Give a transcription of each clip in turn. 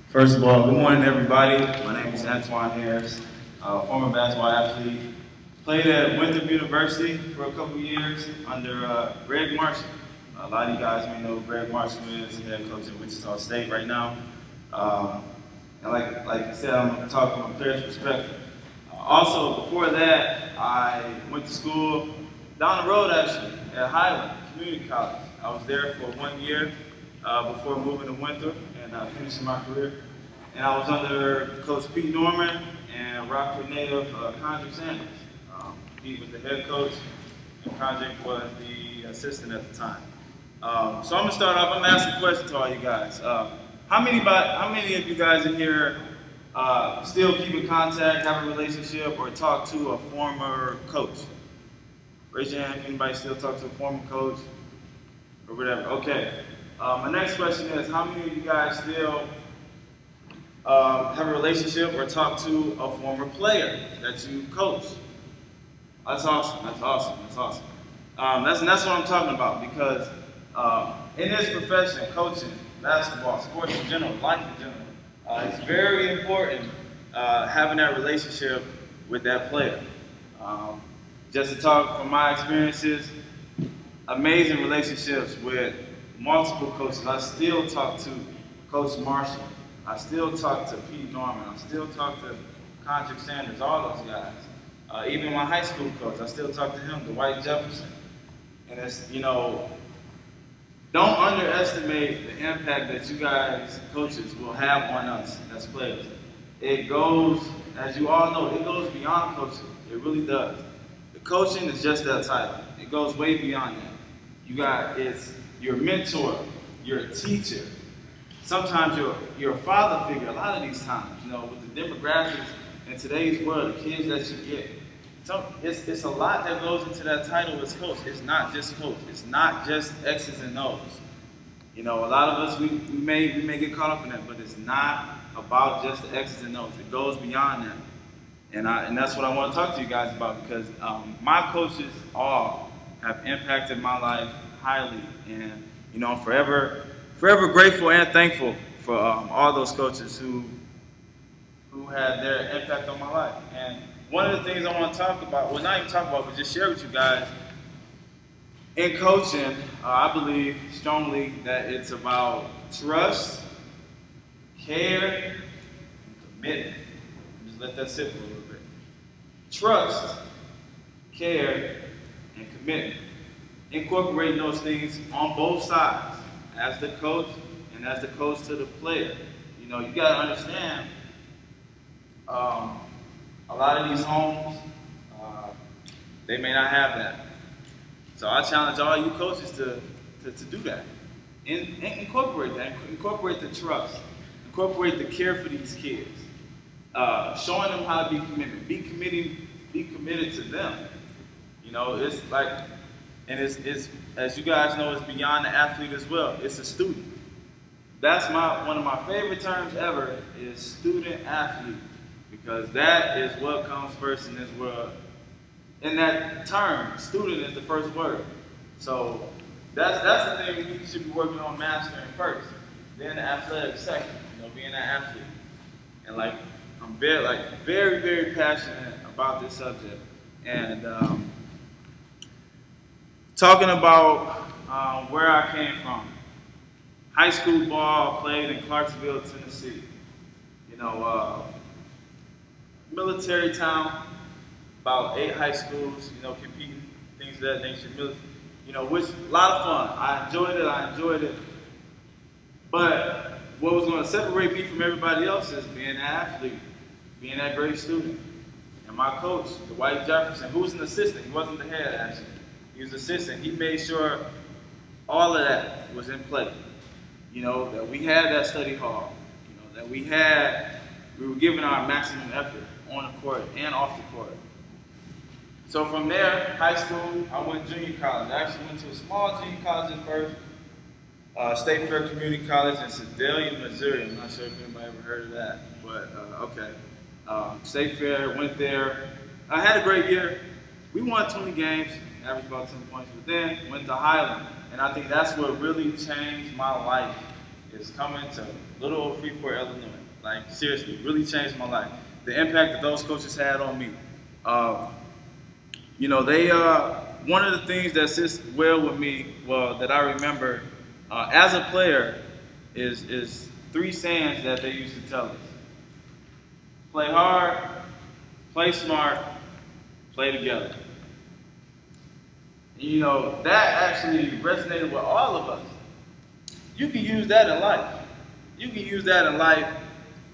First of all, good morning, everybody. My name is Antwon Harris, former basketball athlete. Played at Winthrop University for a couple years under Greg Marshall. A lot of you guys may know who Greg Marshall is, head coach at Wichita State right now. And like you said, I'm going to talk from a player's perspective. Also, before that, I went to school down the road, actually, at Highland Community College. I was there for 1 year before moving to Winthrop and finishing my career. And I was under Coach Pete Norman and Rockford native Condrick Sanders. Pete was the head coach, and Condrick was the assistant at the time. So I'm gonna start off. I'm gonna ask a question to all you guys. How many of you guys in here still keep in contact, have a relationship, or talk to a former coach? Raise your hand if anybody still talk to a former coach or whatever. Okay. My next question is, how many of you guys still have a relationship or talk to a former player that you coach? That's awesome. That's awesome. That's awesome. That's what I'm talking about, because in this profession, coaching, basketball, sports in general, life in general, it's very important having that relationship with that player. Just to talk from my experiences, amazing relationships with multiple coaches. I still talk to Coach Marshall. I still talk to Pete Norman. I still talk to Condrick Sanders, all those guys. Even my high school coach, I still talk to him, Dwight Jefferson. And it's, don't underestimate the impact that you guys, coaches, will have on us as players. It goes, as you all know, it goes beyond coaching. It really does. The coaching is just that title. It goes way beyond that. It's your mentor, your teacher. Sometimes you're a father figure. A lot of these times, with the demographics in today's world, the kids that you get. It's a lot that goes into that title as coach. It's not just coach. It's not just X's and O's. A lot of us, we may get caught up in that, but it's not about just the X's and O's. It goes beyond that. And that's what I want to talk to you guys about, because my coaches all have impacted my life highly. And, I'm forever grateful and thankful for all those coaches who had their impact on my life. And one of the things I want to talk about, well, not even talk about, but just share with you guys, in coaching, I believe strongly that it's about trust, care, and commitment. Just let that sit for a little bit. Trust, care, and commitment. Incorporating those things on both sides, as the coach and as the coach to the player. You got to understand, a lot of these homes, they may not have that. So I challenge all you coaches to do that. Incorporate that. Incorporate the trust. Incorporate the care for these kids. Showing them how to be committed. Be committed to them. It's like, and it's as you guys know, it's beyond the athlete as well. It's a student. That's one of my favorite terms ever is student athlete, because that is what comes first in this world. In that term, student is the first word. So that's the thing we should be working on mastering first. Then the athletic second, being an athlete. And I'm very, very passionate about this subject. And talking about where I came from. High school ball, played in Clarksville, Tennessee. Military town, about 8 high schools, competing, things of that nature. Which a lot of fun. I enjoyed it. But what was going to separate me from everybody else is being an athlete, being that great student. And my coach, Dwight Jefferson, who was an assistant, he wasn't the head actually. He was assistant. He made sure all of that was in play. That we had that study hall. That we were giving our maximum effort on the court and off the court. So from there, high school, I went to junior college. I actually went to a small junior college at first, State Fair Community College in Sedalia, Missouri. I'm not sure if anybody ever heard of that, but okay. State Fair, went there. I had a great year. We won 20 games, averaged about 10 points, but then went to Highland. And I think that's what really changed my life is coming to little old Freeport, Illinois. Like, seriously, really changed my life. The impact that those coaches had on me. They one of the things that sits well with me, that I remember as a player, is three sayings that they used to tell us: play hard, play smart, play together. That actually resonated with all of us. You can use that in life. You can use that in life.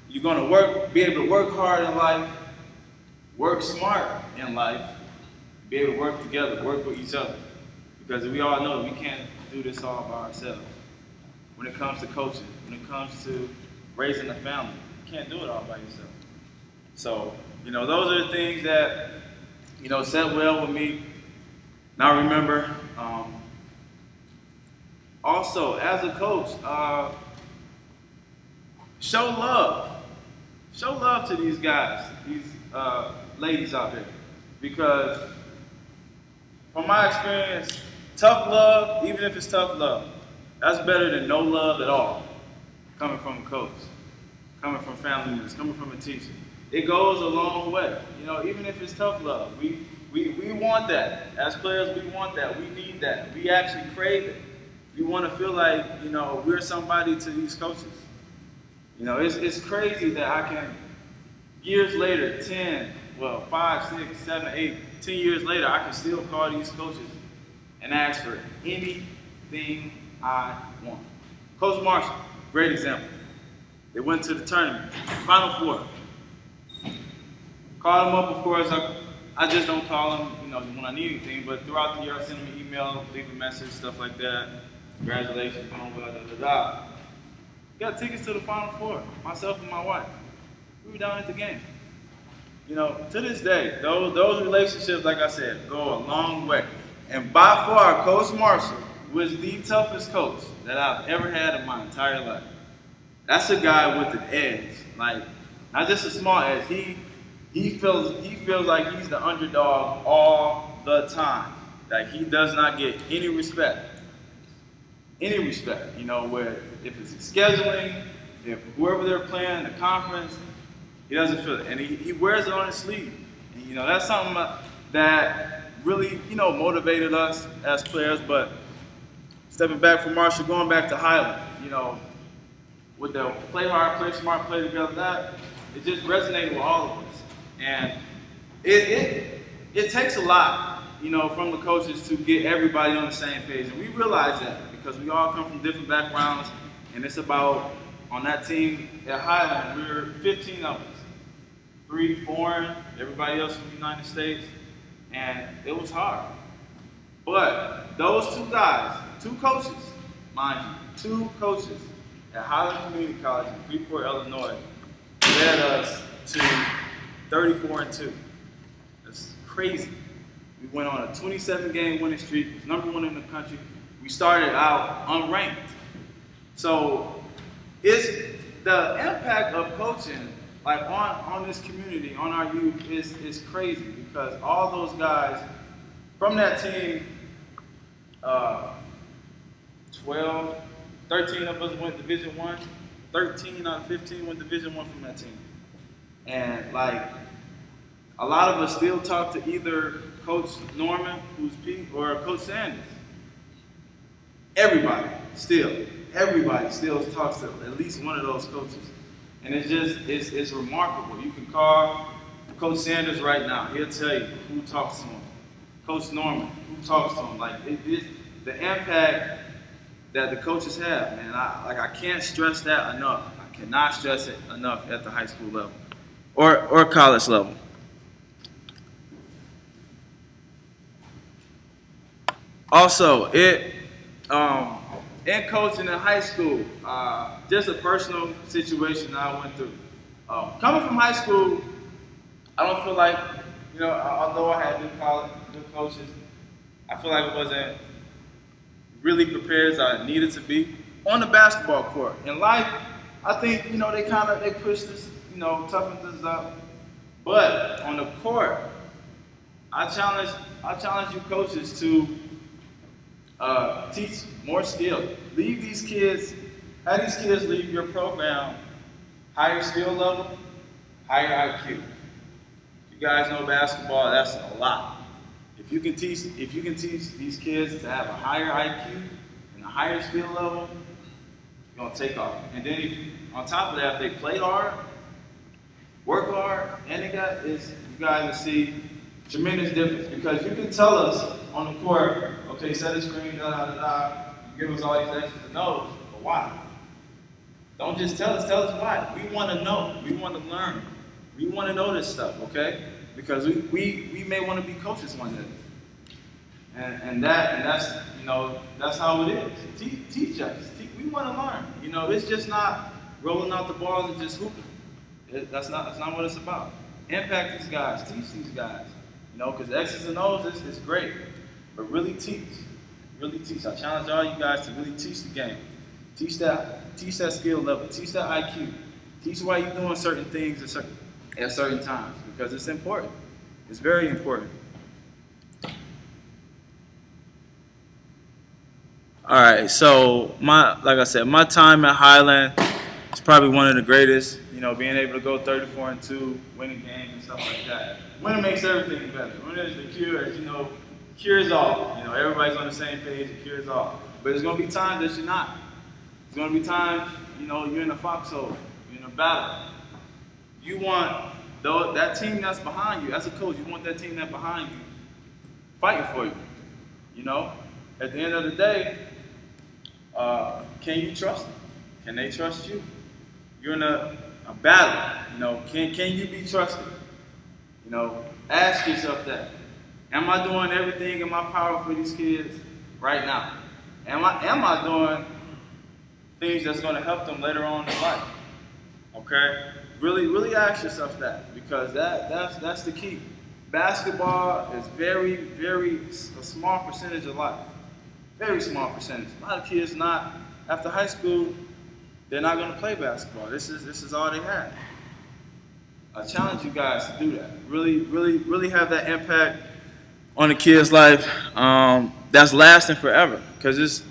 You're going to be able to work hard in life, work smart in life, be able to work together, work with each other. Because we all know that we can't do this all by ourselves. When it comes to coaching, when it comes to raising a family, you can't do it all by yourself. So, those are the things that, set well with me. Now remember, also as a coach, show love. Show love to these guys, these ladies out there. Because from my experience, tough love, even if it's tough love, that's better than no love at all. Coming from a coach, coming from family members, coming from a teacher. It goes a long way. Even if it's tough love, we want that. As players, we want that. We need that. We actually crave it. We want to feel like, we're somebody to these coaches. It's crazy that I can, years later, 5, 6, 7, 8, 10 years later, I can still call these coaches and ask for anything I want. Coach Marshall, great example. They went to the tournament, Final Four. Called him up, of course. I just don't call him, when I need anything, but throughout the year, I send him an email, leave a message, stuff like that. Congratulations, Got tickets to the Final Four, myself and my wife. We were down at the game. To this day, those relationships, like I said, go a long way. And by far, Coach Marshall was the toughest coach that I've ever had in my entire life. That's a guy with an edge, like not just a small edge. He feels like he's the underdog all the time. Like he does not get any respect. Where if it's scheduling, if whoever they're playing, the conference, he doesn't feel it. And he wears it on his sleeve. And, that's something that really, motivated us as players. But stepping back from Marshall, going back to Highland, with the play hard, play smart, play together, that it just resonated with all of us. And it takes a lot, from the coaches to get everybody on the same page. And we realize that because we all come from different backgrounds. And it's about, on that team at Highland, we were 15 of us. 3 foreign, everybody else from the United States. And it was hard. But those two guys, 2 coaches, mind you, 2 coaches at Highland Community College in Freeport, Illinois, led us to 34-2. That's crazy. We went on a 27-game winning streak. It was #1 in the country. We started out unranked. So it's the impact of coaching, like on this community, on our youth, is crazy because all those guys from that team, 13 of us went Division I. 13 out of 15 went Division I from that team. And a lot of us still talk to either Coach Norman, who's Pete, or Coach Sanders. Everybody still talks to at least one of those coaches. And it's remarkable. You can call Coach Sanders right now. He'll tell you who talks to him. Coach Norman, who talks to him. The impact that the coaches have, man. I can't stress that enough. I cannot stress it enough at the high school level or college level. Also, in coaching in high school, just a personal situation that I went through. Coming from high school, I don't feel like, although I had good coaches, I feel like I wasn't really prepared as I needed to be on the basketball court. In life, I think, they pushed us, toughened us up. But on the court, I challenge you coaches to teach more skill. Leave these kids Have these kids leave your program higher skill level, higher IQ. If you guys know basketball, that's a lot. If you can teach these kids to have a higher IQ and a higher skill level, you're gonna take off. And then on top of that, if they play hard, work hard, and you guys will see tremendous difference, because you can tell us on the court, okay, set a screen, you give us all these X's and O's, but why? Don't just tell us why. We want to know. We want to learn. We want to know this stuff, okay? Because we may want to be coaches one day. And that's how it is. Teach us. We want to learn. It's just not rolling out the balls and just hooping. That's not what it's about. Impact these guys. Teach these guys. Because X's and O's is great, but really teach. Really teach. I challenge all you guys to really teach the game. Teach that skill level. Teach that IQ. Teach why you're doing certain things at certain times, because it's important. It's very important. All right, so like I said, my time at Highland is probably one of the greatest. Being able to go 34-2, winning games and stuff like that. Winning makes everything better. Winning is the cure. Cures all. Everybody's on the same page. It cures all. But there's gonna be times that you're not. There's gonna be times, you're in a foxhole, you're in a battle. You want that team that's behind you. As a coach, you want that team that's behind you fighting for you. At the end of the day, can you trust them? Can they trust you? You're in a battle. Can you be trusted? Ask yourself that. Am I doing everything in my power for these kids right now? Am I doing things that's going to help them later on in life? Okay? Really ask yourself that, because that's the key. Basketball is very, very a small percentage of life. Very small percentage. A lot of kids after high school, they're not going to play basketball. This is all they have. I challenge you guys to do that. Really have that impact on a kid's life that's lasting forever. Because it's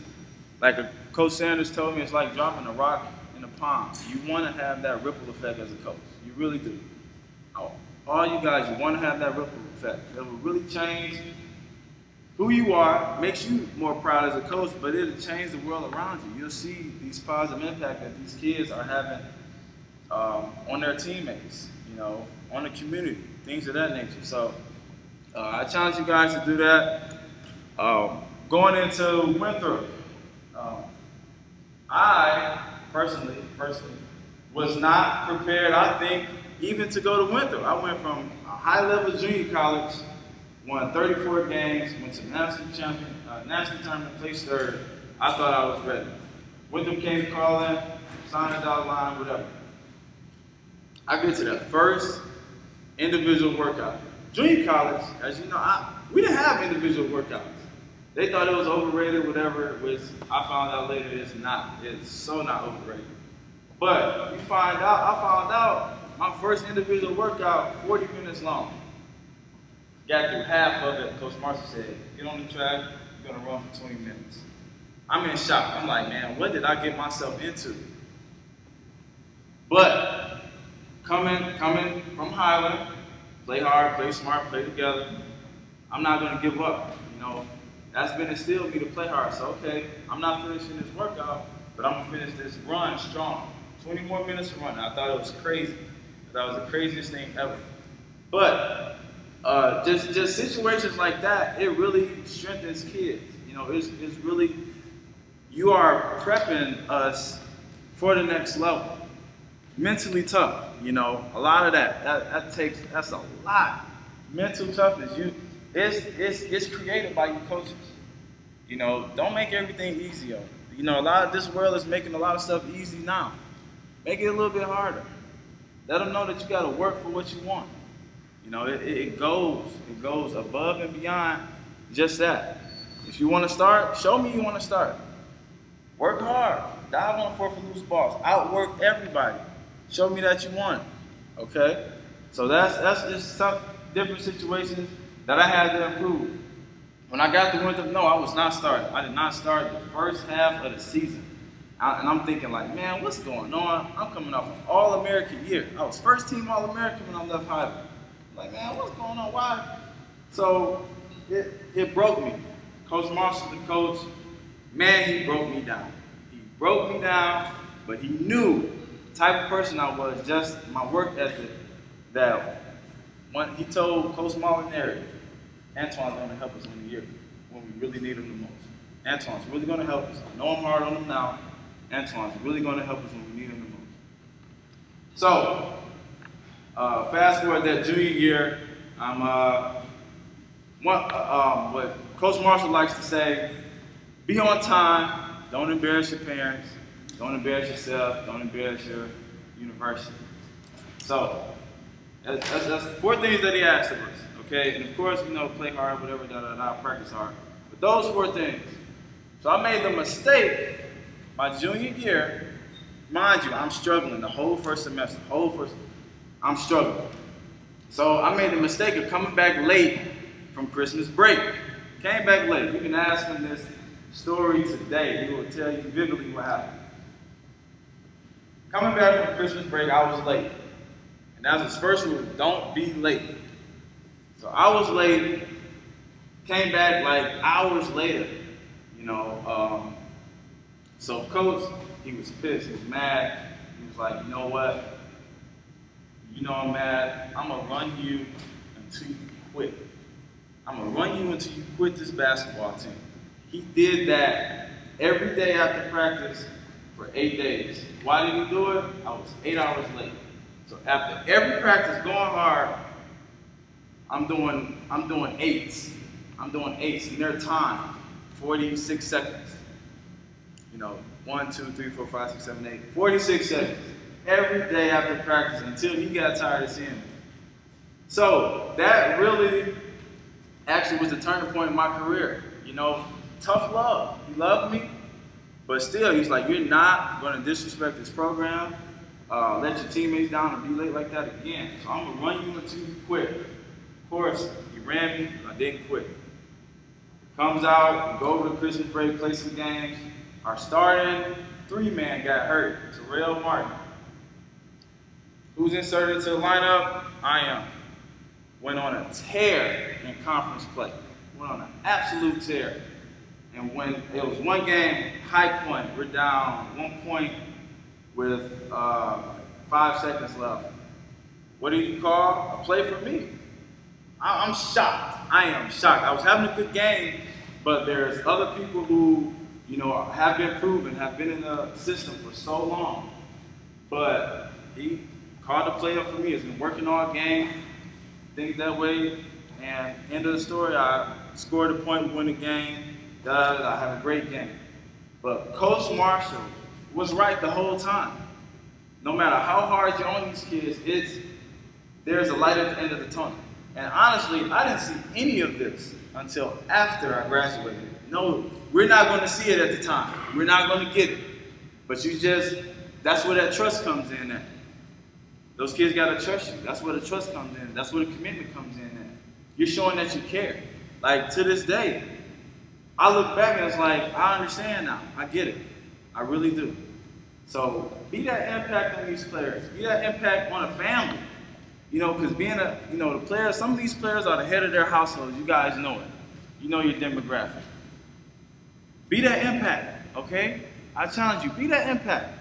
like Coach Sanders told me, it's like dropping a rock in a pond. You want to have that ripple effect as a coach. You really do. All you guys, you want to have that ripple effect. It will really change who you are, makes you more proud as a coach, but it'll change the world around you. You'll see these positive impact that these kids are having on their teammates, on the community, things of that nature. So I challenge you guys to do that. Going into Winthrop, I personally was not prepared, I think, even to go to Winthrop. I went from a high-level junior college, won 34 games, went to national tournament, placed third. I thought I was ready. Winthrop came calling, signed a dotted line, whatever. I get to that first individual workout. Junior college, as you know, we didn't have individual workouts. They thought it was overrated, whatever, which I found out later it's not. It's so not overrated. But I found out my first individual workout, 40 minutes long. Got through half of it. Coach Marshall said, get on the track, you're gonna run for 20 minutes. I'm in shock. I'm like, man, what did I get myself into? But coming from Highland, play hard, play smart, play together, I'm not gonna give up. That's been instilled in me to play hard. So okay, I'm not finishing this workout, but I'm gonna finish this run strong. 20 more minutes of running. I thought it was crazy. That was the craziest thing ever. But just situations like that, it really strengthens kids. It's really, you are prepping us for the next level. Mentally tough, a lot of that's a lot. Mental toughness, it's created by you coaches. Don't make everything easy. A lot of this world is making a lot of stuff easy now. Make it a little bit harder. Let them know that you got to work for what you want. It goes above and beyond just that. If you want to start, show me you want to start. Work hard. Dive on for loose balls. Outwork everybody. Show me that you want it. Okay? So that's just some different situations that I had to improve. When I got to Winthrop, no, I was not starting. I did not start the first half of the season. And I'm thinking like, man, what's going on? I'm coming off an All-American year. I was first team All-American when I left high school. Like, man, what's going on? Why? So it broke me. Coach Marshall, the coach, man, he broke me down. He broke me down, but he knew the type of person I was, just my work ethic, that when he told Coach Molinari, Antwon's going to help us win the year when we really need him the most. Antwon's really going to help us. I know I'm hard on him now. Antwon's really going to help us when we need him the most. So, fast forward that junior year, I'm what Coach Marshall likes to say, be on time, don't embarrass your parents, don't embarrass yourself, don't embarrass your university. So, that's 4 things that he asked of us, okay? And of course, play hard, whatever, practice hard. But those 4 things. So I made the mistake my junior year. Mind you, I'm struggling the whole first semester, I'm struggling. So I made the mistake of coming back late from Christmas break. Came back late. You can ask him this story today. He will tell you vividly what happened. Coming back from Christmas break, I was late. And that was his first rule, don't be late. So I was late, came back like hours later, So coach, he was pissed, he was mad. He was like, you know what? I'm mad. I'm gonna run you until you quit. I'm gonna run you until you quit this basketball team. He did that every day after practice for 8 days. Why did he do it? I was 8 hours late. So after every practice going hard, I'm doing 8s. I'm doing 8s in their time, 46 seconds. 1, 2, 3, 4, 5, 6, 7, 8, 46 seconds. Every day after practice until he got tired of seeing me. So that really actually was the turning point in my career. Tough love. He loved me, but still, he's like, you're not going to disrespect this program, let your teammates down and be late like that again. So I'm going to run you until you quit. Of course, he ran me, I didn't quit. Comes out, we go over to Christmas break, play some games. Our starting 3-man got hurt, Terrell Martin. Who's inserted into the lineup? I am. Went on a tear in conference play. Went on an absolute tear. And when it was one game, high point, we're down 1 point with 5 seconds left. What did he call? A play for me. I'm shocked. I am shocked. I was having a good game, but there's other people who, have been proven, have been in the system for so long. But he called a play up for me. It's been working all game, things that way. And end of the story, I scored a point, win the game. I had a great game. But Coach Marshall was right the whole time. No matter how hard you're on these kids, there's a light at the end of the tunnel. And honestly, I didn't see any of this until after I graduated. No, we're not going to see it at the time. We're not going to get it. But that's where that trust comes in at. Those kids got to trust you. That's where the trust comes in. That's where the commitment comes in at. You're showing that you care. Like, to this day, I look back and it's like, I understand now. I get it. I really do. So be that impact on these players. Be that impact on a family. Because being the players, some of these players are the head of their households. You guys know it. You know your demographic. Be that impact, okay? I challenge you, be that impact.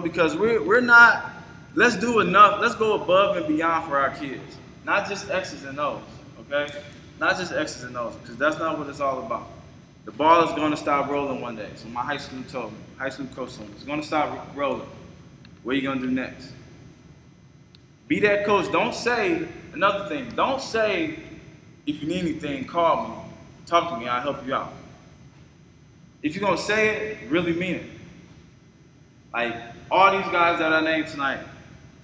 Because we're not, let's do enough, let's go above and beyond for our kids. Not just X's and O's, okay? Not just X's and O's, because that's not what it's all about. The ball is going to stop rolling one day. So my high school coach told me, it's going to stop rolling. What are you going to do next? Be that coach. Don't say, another thing, don't say, if you need anything, call me, talk to me, I'll help you out. If you're going to say it, really mean it. Like, all these guys that I named tonight,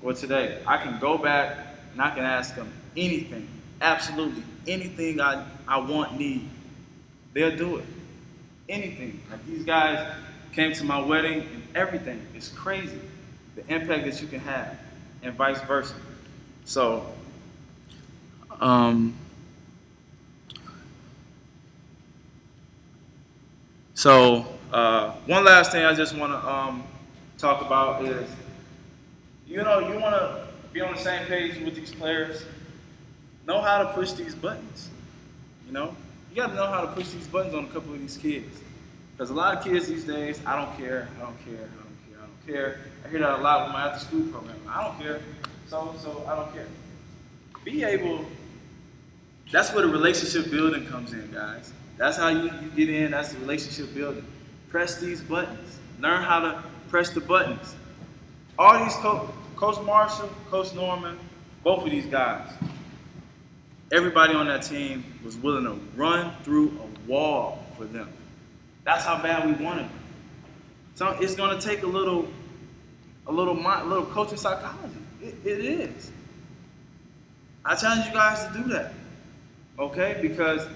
or today, I can go back and I can ask them anything, absolutely anything I want, need. They'll do it. Anything. Like, these guys came to my wedding and everything. It's crazy. The impact that you can have, and vice versa. So, One last thing I just want to talk about is, you want to be on the same page with these players. Know how to push these buttons. You got to know how to push these buttons on a couple of these kids. Because a lot of kids these days, I don't care, I don't care, I don't care, I don't care. I hear that a lot with my after-school program. I don't care, so I don't care. Be able, that's where the relationship building comes in, guys. That's how you get in, that's the relationship building. Press these buttons. Learn how to press the buttons. All these, Coach Marshall, Coach Norman, both of these guys, everybody on that team was willing to run through a wall for them. That's how bad we wanted them. So it's going to take a little coaching psychology. It is. I challenge you guys to do that, okay? Because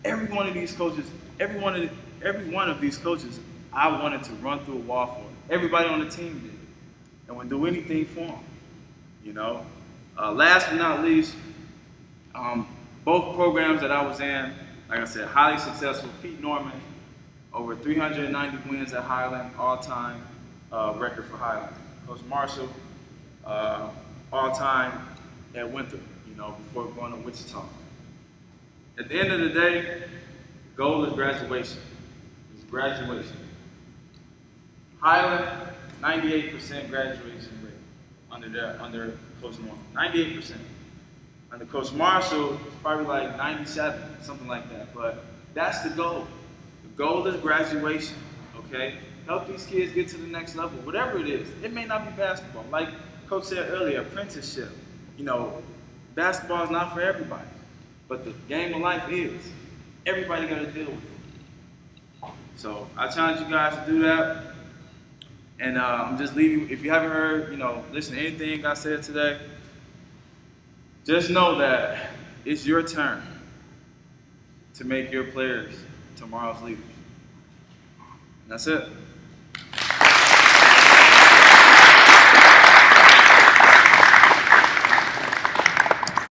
every one of these coaches, every one of these coaches, I wanted to run through a wall for them. Everybody on the team did, and would do anything for them. Last but not least, both programs that I was in, like I said, highly successful. Pete Norman, over 390 wins at Highland, all-time record for Highland. Coach Marshall, all-time at Winthrop, before going to Wichita. At the end of the day, the goal is graduation. It's graduation. Highland, 98% graduation rate under Coach Norman. 98%. Under Coach Marshall, it's probably like 97, something like that. But that's the goal. The goal is graduation, okay? Help these kids get to the next level, whatever it is. It may not be basketball. Like Coach said earlier, apprenticeship. Basketball is not for everybody. But the game of life is. Everybody got to deal with it. So I challenge you guys to do that. And I'm just leaving, if you haven't heard, listen to anything I said today, just know that it's your turn to make your players tomorrow's leaders. And that's it.